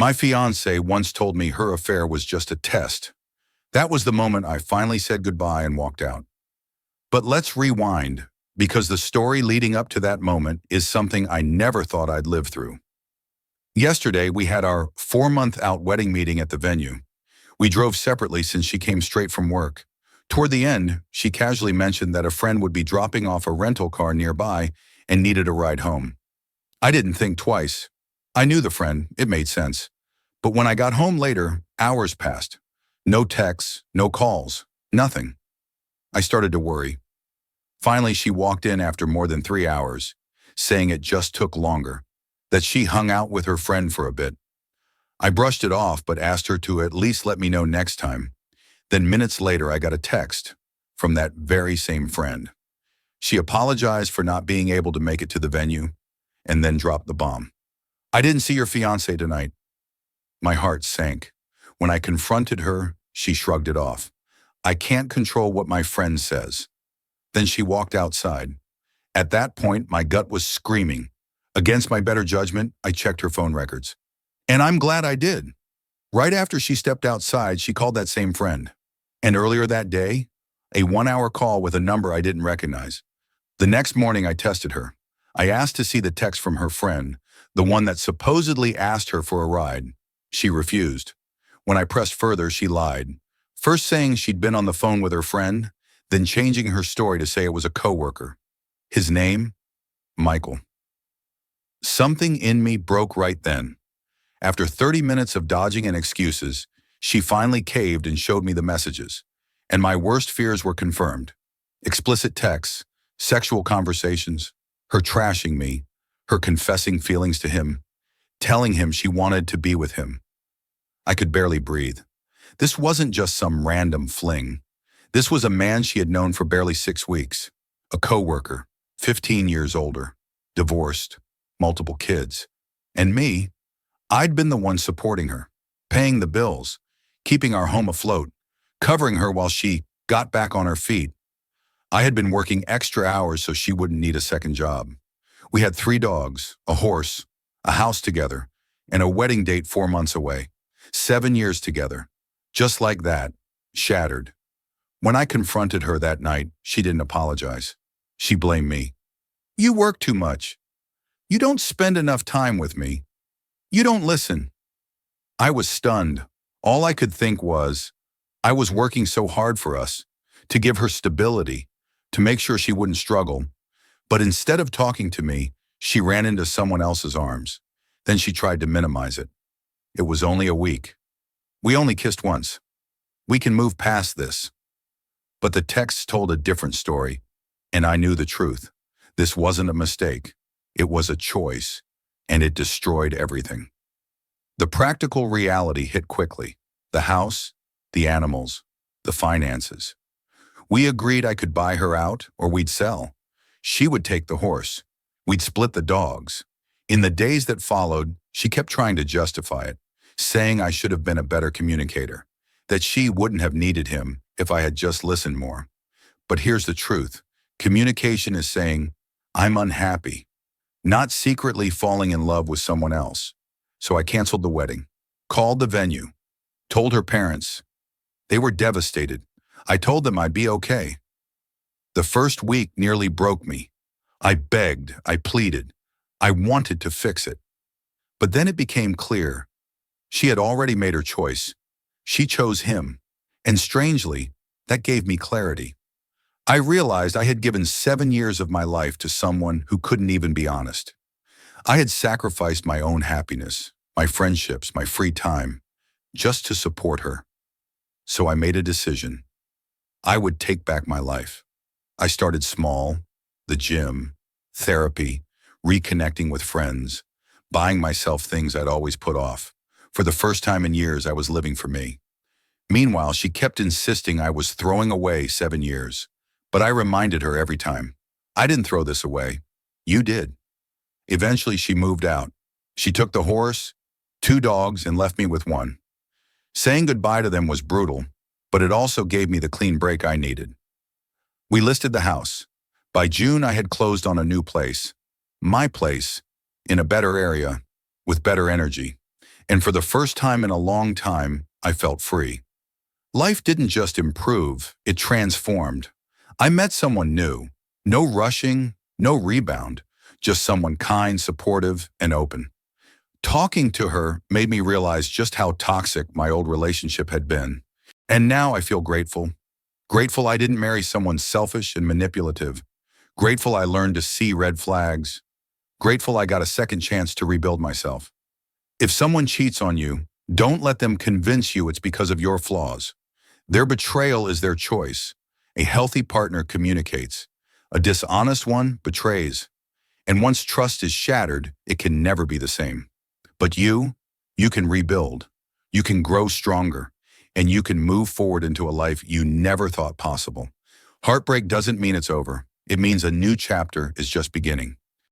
My fiancée once told me her affair was just a test. That was the moment I finally said goodbye and walked out. But let's rewind, because the story leading up to that moment is something I never thought I'd live through. Yesterday, we had our 4-month-out wedding meeting at the venue. We drove separately since she came straight from work. Toward the end, she casually mentioned that a friend would be dropping off a rental car nearby and needed a ride home. I didn't think twice. I knew the friend, it made sense. But when I got home later, hours passed. No texts, no calls, nothing. I started to worry. Finally, she walked in after more than 3 hours, saying it just took longer, that she hung out with her friend for a bit. I brushed it off but asked her to at least let me know next time. Then minutes later, I got a text from that very same friend. She apologized for not being able to make it to the venue and then dropped the bomb. "I didn't see your fiancé tonight." My heart sank. When I confronted her, she shrugged it off. "I can't control what my friend says." Then she walked outside. At that point, my gut was screaming. Against my better judgment, I checked her phone records. And I'm glad I did. Right after she stepped outside, she called that same friend. And earlier that day, a 1-hour call with a number I didn't recognize. The next morning, I tested her. I asked to see the text from her friend, the one that supposedly asked her for a ride. She refused. When I pressed further, she lied. First saying she'd been on the phone with her friend, then changing her story to say it was a coworker. His name? Michael. Something in me broke right then. After 30 minutes of dodging and excuses, she finally caved and showed me the messages. And my worst fears were confirmed. Explicit texts, sexual conversations, her trashing me, her confessing feelings to him, telling him she wanted to be with him. I could barely breathe. This wasn't just some random fling. This was a man she had known for barely 6 weeks. A coworker, 15 years older, divorced, multiple kids. And me, I'd been the one supporting her, paying the bills, keeping our home afloat, covering her while she got back on her feet. I had been working extra hours so she wouldn't need a second job. We had 3 dogs, a horse, a house together, and a wedding date 4 months away. 7 years together. Just like that, shattered. When I confronted her that night, she didn't apologize. She blamed me. "You work too much. You don't spend enough time with me. You don't listen." I was stunned. All I could think was, I was working so hard for us, to give her stability, to make sure she wouldn't struggle. But instead of talking to me, she ran into someone else's arms. Then she tried to minimize it. It was only a week. We only kissed once. We can move past this. But the texts told a different story, and I knew the truth. This wasn't a mistake. It was a choice, and it destroyed everything. The practical reality hit quickly. The house, the animals, the finances. We agreed I could buy her out or we'd sell. She would take the horse. We'd split the dogs. In the days that followed, she kept trying to justify it, saying I should have been a better communicator, that she wouldn't have needed him if I had just listened more. But here's the truth. Communication is saying, I'm unhappy, not secretly falling in love with someone else. So I canceled the wedding, called the venue, told her parents. They were devastated. I told them I'd be okay. The first week nearly broke me. I begged, I pleaded. I wanted to fix it. But then it became clear. She had already made her choice. She chose him. And strangely, that gave me clarity. I realized I had given 7 years of my life to someone who couldn't even be honest. I had sacrificed my own happiness, my friendships, my free time, just to support her. So I made a decision. I would take back my life. I started small, the gym, therapy, reconnecting with friends, buying myself things I'd always put off. For the first time in years, I was living for me. Meanwhile, she kept insisting I was throwing away 7 years. But I reminded her every time, I didn't throw this away. You did. Eventually, she moved out. She took the horse, 2 dogs, and left me with 1. Saying goodbye to them was brutal, but it also gave me the clean break I needed. We listed the house. By June, I had closed on a new place. My place, in a better area, with better energy. And for the first time in a long time, I felt free. Life didn't just improve, it transformed. I met someone new. No rushing, no rebound, just someone kind, supportive, and open. Talking to her made me realize just how toxic my old relationship had been. And now I feel grateful. Grateful I didn't marry someone selfish and manipulative. Grateful I learned to see red flags. Grateful I got a second chance to rebuild myself. If someone cheats on you, don't let them convince you it's because of your flaws. Their betrayal is their choice. A healthy partner communicates. A dishonest one betrays. And once trust is shattered, it can never be the same. But you can rebuild. You can grow stronger. And you can move forward into a life you never thought possible. Heartbreak doesn't mean it's over. It means a new chapter is just beginning.